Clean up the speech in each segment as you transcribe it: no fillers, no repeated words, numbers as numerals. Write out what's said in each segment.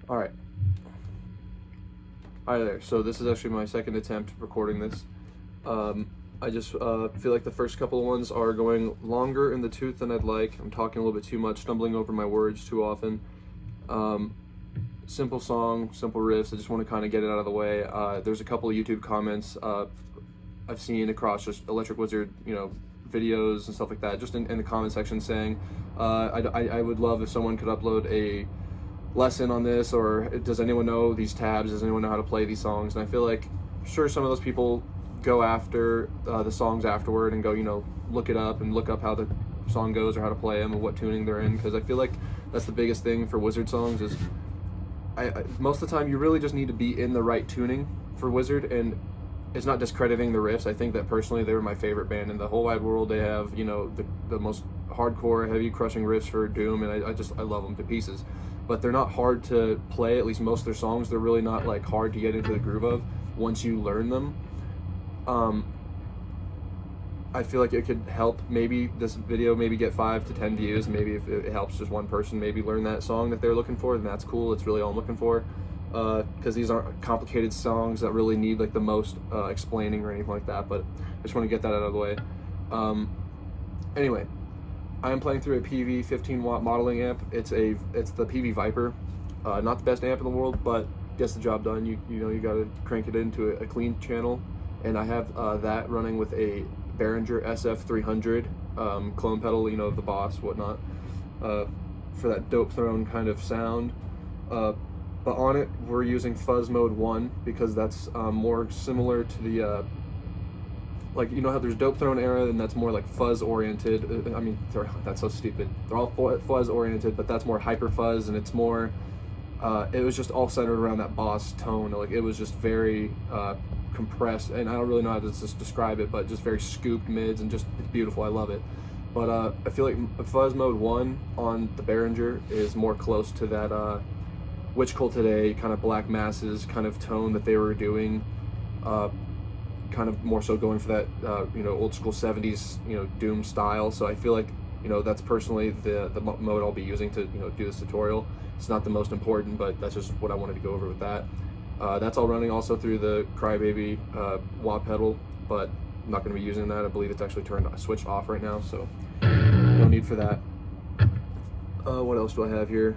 Alright. Hi there. So this is actually my second attempt recording this. I just feel like the first couple of ones are going longer in the tooth than I'd like. I'm talking a little bit too much, stumbling over my words too often. Simple song, simple riffs. I just want to kind of get it out of the way. There's a couple of YouTube comments I've seen across just Electric Wizard, videos and stuff like that, just in the comment section saying, I would love if someone could upload a lesson on this, or does anyone know these tabs, does anyone know how to play these songs? And I feel like, sure, some of those people go after the songs afterward and go, look it up and look up how the song goes or how to play them and what tuning they're in, because I feel like that's the biggest thing for Wizard songs is most of the time you really just need to be in the right tuning for Wizard. And it's not discrediting the riffs. I think that personally they were my favorite band in the whole wide world. They have, the most hardcore, heavy crushing riffs for Doom, and I love them to pieces. But they're not hard to play, at least most of their songs. They're really not like hard to get into the groove of once you learn them. I feel like it could help maybe this video maybe get 5 to 10 views. Maybe if it helps just one person maybe learn that song that they're looking for, then that's cool. It's really all I'm looking for. Because these aren't complicated songs that really need like the most explaining or anything like that, but I just want to get that out of the way. Anyway, I am playing through a Peavey 15-watt modeling amp. It's the Peavey Vypyr. Not the best amp in the world, but gets the job done. You got to crank it into a clean channel, and I have that running with a Behringer SF300 clone pedal, the Boss, whatnot, for that dope throne kind of sound. But on it, we're using Fuzz Mode 1 because that's more similar to the, how there's Dope Throne era and that's more like fuzz oriented. I mean, that's so stupid. They're all fuzz oriented, but that's more hyper fuzz, and it's more, it was just all centered around that Boss tone. Like, it was just very compressed, and I don't really know how to just describe it, but just very scooped mids, and just, it's beautiful. I love it. But I feel like Fuzz Mode 1 on the Behringer is more close to that, Witch Cult Today kind of Black Masses kind of tone that they were doing, kind of more so going for that old school 70s Doom style. So I feel like that's personally the mode I'll be using to do this tutorial. It's not the most important, but that's just what I wanted to go over with that. That's all running also through the Crybaby wah pedal, but I'm not going to be using that. I believe it's actually switched off right now, so no need for that. What else do I have here?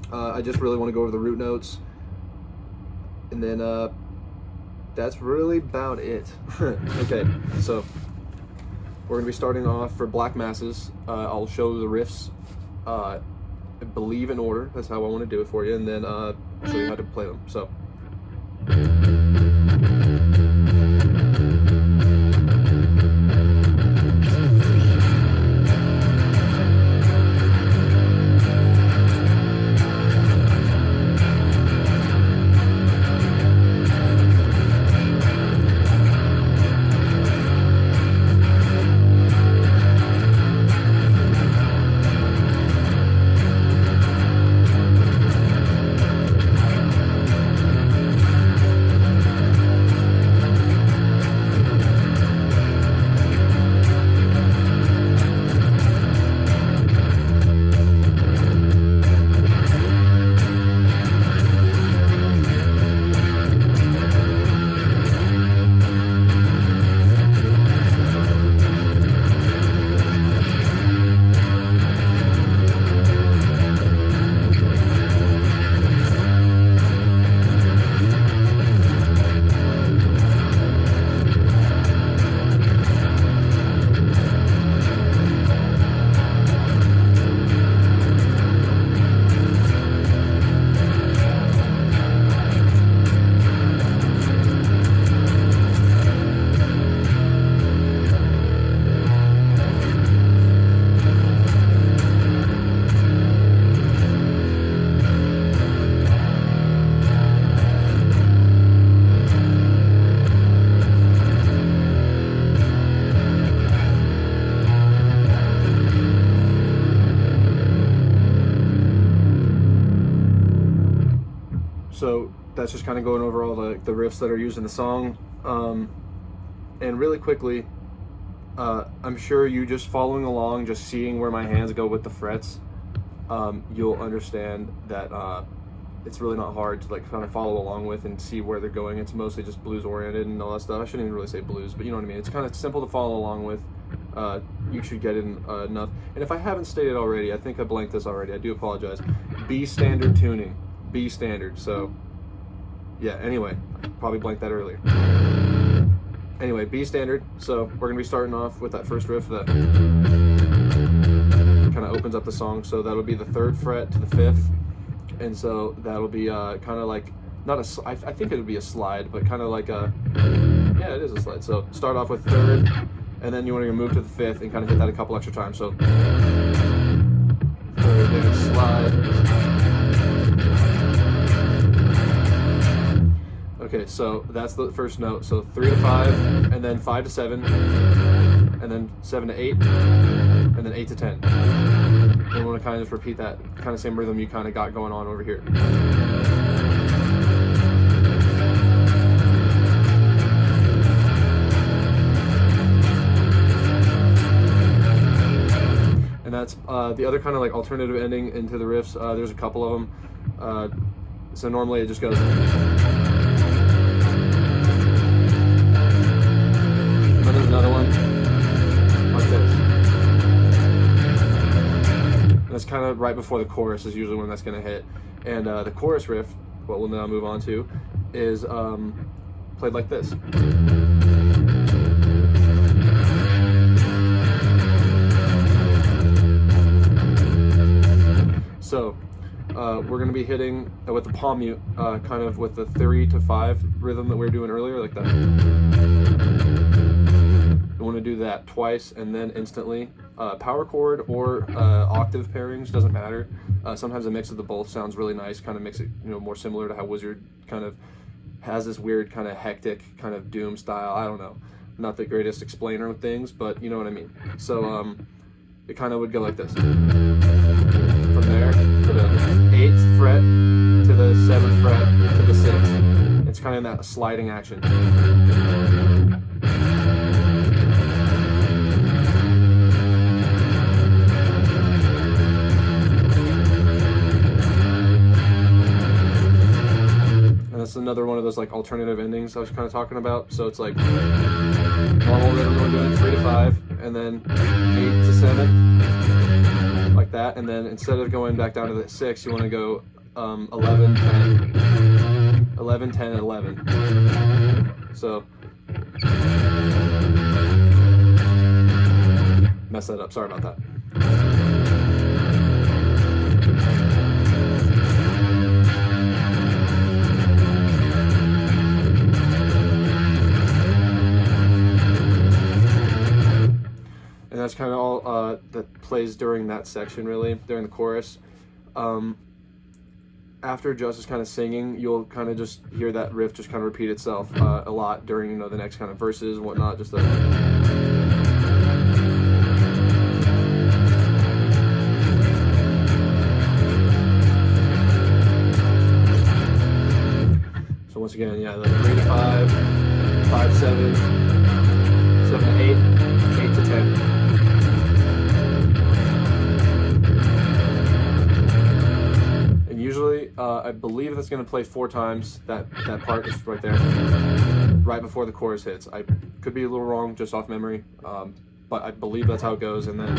I just really want to go over the root notes, and then that's really about it. Okay, so we're going to be starting off for Black Masses. I'll show the riffs, I believe in order. That's how I want to do it for you, and then show you how to play them. So. So that's just kind of going over all the riffs that are used in the song. And really quickly, I'm sure you just following along, just seeing where my hands go with the frets, you'll understand that it's really not hard to like kind of follow along with and see where they're going. It's mostly just blues oriented and all that stuff. I shouldn't even really say blues, but you know what I mean. It's kind of simple to follow along with. You should get in enough. And if I haven't stated already, I think I blanked this already. I do apologize. B standard tuning. B standard. So yeah, anyway, I probably blanked that earlier. Anyway, B standard. So we're gonna be starting off with that first riff that kind of opens up the song. So that'll be the 3rd fret to the 5th, and so that'll be kind of like not a. I think it would be a slide, but kind of like a. Yeah, it is a slide. So start off with 3rd, and then you want to move to the 5th and kind of hit that a couple extra times. So 3rd, then slide. Okay, so that's the first note. So 3 to 5, and then 5 to 7, and then 7 to 8, and then 8 to 10. And we want to kind of just repeat that kind of same rhythm you kind of got going on over here. And that's the other kind of like alternative ending into the riffs. There's a couple of them. So normally it just goes. Another one like this. And it's kind of right before the chorus is usually when that's going to hit. And the chorus riff, what we'll now move on to, is played like this. So we're going to be hitting with the palm mute, kind of with the 3 to 5 rhythm that we were doing earlier, like that. You want to do that twice and then instantly. Power chord or octave pairings, doesn't matter. Sometimes a mix of the both sounds really nice, kind of makes it more similar to how Wizard kind of has this weird kind of hectic kind of doom style. I don't know, not the greatest explainer of things, but you know what I mean. So it kind of would go like this. From there to the 8th fret to the 7th fret to the 6th. It's kind of in that sliding action. That's another one of those like alternative endings I was kind of talking about. So it's like normal rhythm we're doing 3 to 5, and then 8 to 7, like that. And then instead of going back down to the 6, you want to go 11, 10, 11, 10, and 11. So mess that up. Sorry about that. And that's kind of all that plays during that section, really, during the chorus. After Just is kind of singing, you'll kind of just hear that riff just kind of repeat itself a lot during, the next kind of verses and whatnot. Just the. So once again, yeah, the 3 to 5, 5 to 7, 7 to 8, 8 to 10. Usually, I believe that's going to play 4 times. That part is right there, right before the chorus hits. I could be a little wrong, just off memory, but I believe that's how it goes. And then,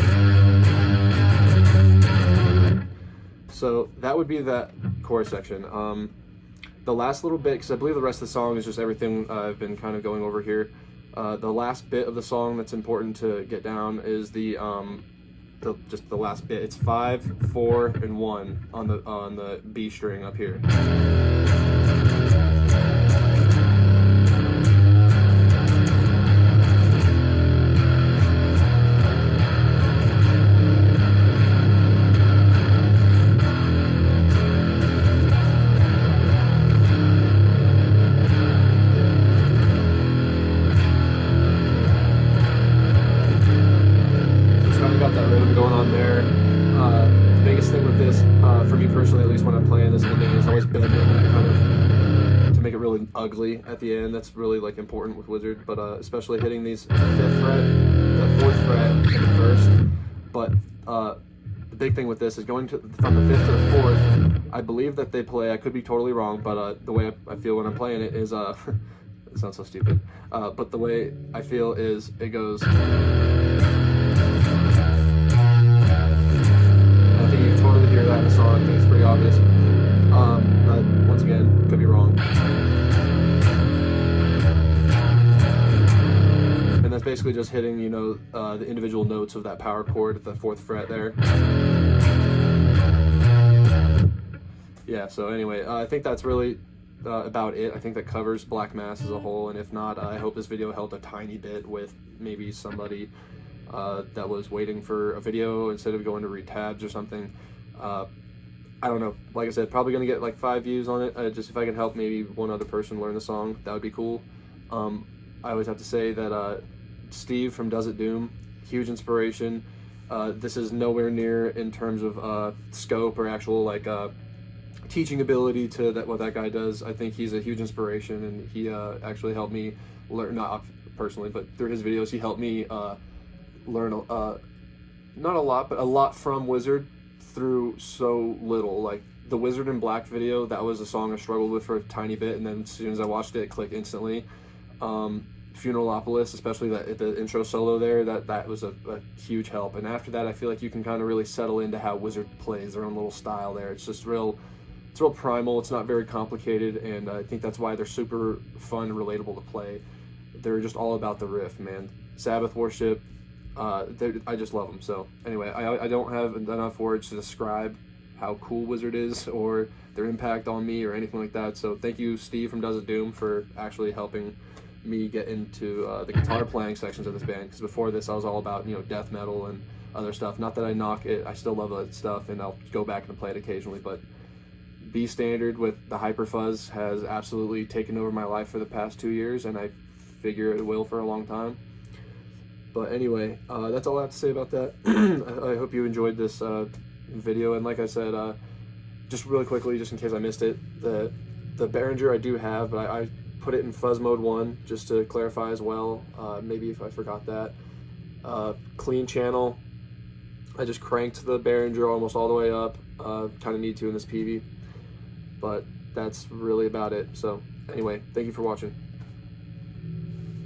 so that would be that chorus section. The last little bit, because I believe the rest of the song is just everything I've been kind of going over here. The last bit of the song that's important to get down is just the last bit. It's 5, 4, and 1 on the B string up here. Going on there. The biggest thing with this, for me personally, at least when I'm playing this ending, is always bending kind of to make it really ugly at the end. That's really like important with Wizard, but especially hitting these 5th fret, the 4th fret, and the 1st. But the big thing with this is going from the 5th to the 4th. I believe that they play, I could be totally wrong, but the way I feel when I'm playing it is, it sounds so stupid, but the way I feel is it goes, I think you can totally hear that in the song. I think it's pretty obvious, but once again, could be wrong. And that's basically just hitting, you know, the individual notes of that power chord at the 4th fret there. Yeah, so anyway, I think that's really about it. I think that covers Black Mass as a whole, and if not, I hope this video helped a tiny bit with maybe somebody that was waiting for a video instead of going to read tabs or something. I don't know. Like I said, probably going to get like 5 views on it. Just if I could help maybe one other person learn the song, that would be cool. I always have to say that Steve from Does It Doom, huge inspiration. This is nowhere near in terms of scope or actual like teaching ability to what that guy does. I think he's a huge inspiration, and he actually helped me learn, not personally, but through his videos, he helped me learn not a lot, but a lot from Wizard through so little. Like the Wizard in Black video, that was a song I struggled with for a tiny bit, and then as soon as I watched it, it clicked instantly. Funeralopolis, especially the intro solo there, that was a huge help. And after that, I feel like you can kind of really settle into how Wizard plays their own little style there. It's just real primal. It's not very complicated, and I think that's why they're super fun and relatable to play. They're just all about the riff, man. Sabbath worship, I just love them. So anyway, I don't have enough words to describe how cool Wizard is or their impact on me or anything like that. So thank you, Steve from Does It Doom, for actually helping me get into the guitar playing sections of this band, because before this I was all about, you know, death metal and other stuff. Not that I knock it, I still love that stuff, and I'll go back and play it occasionally, but B standard with the hyper fuzz has absolutely taken over my life for the past 2 years, and I figure it will for a long time. But anyway, that's all I have to say about that. I hope you enjoyed this video, and like I said, just really quickly, just in case I missed it, the Behringer I do have, but I put it in fuzz mode 1 just to clarify as well, maybe if I forgot that. Clean channel, I just cranked the Behringer almost all the way up, kind of need to in this Peavey, but that's really about it. So anyway, thank you for watching.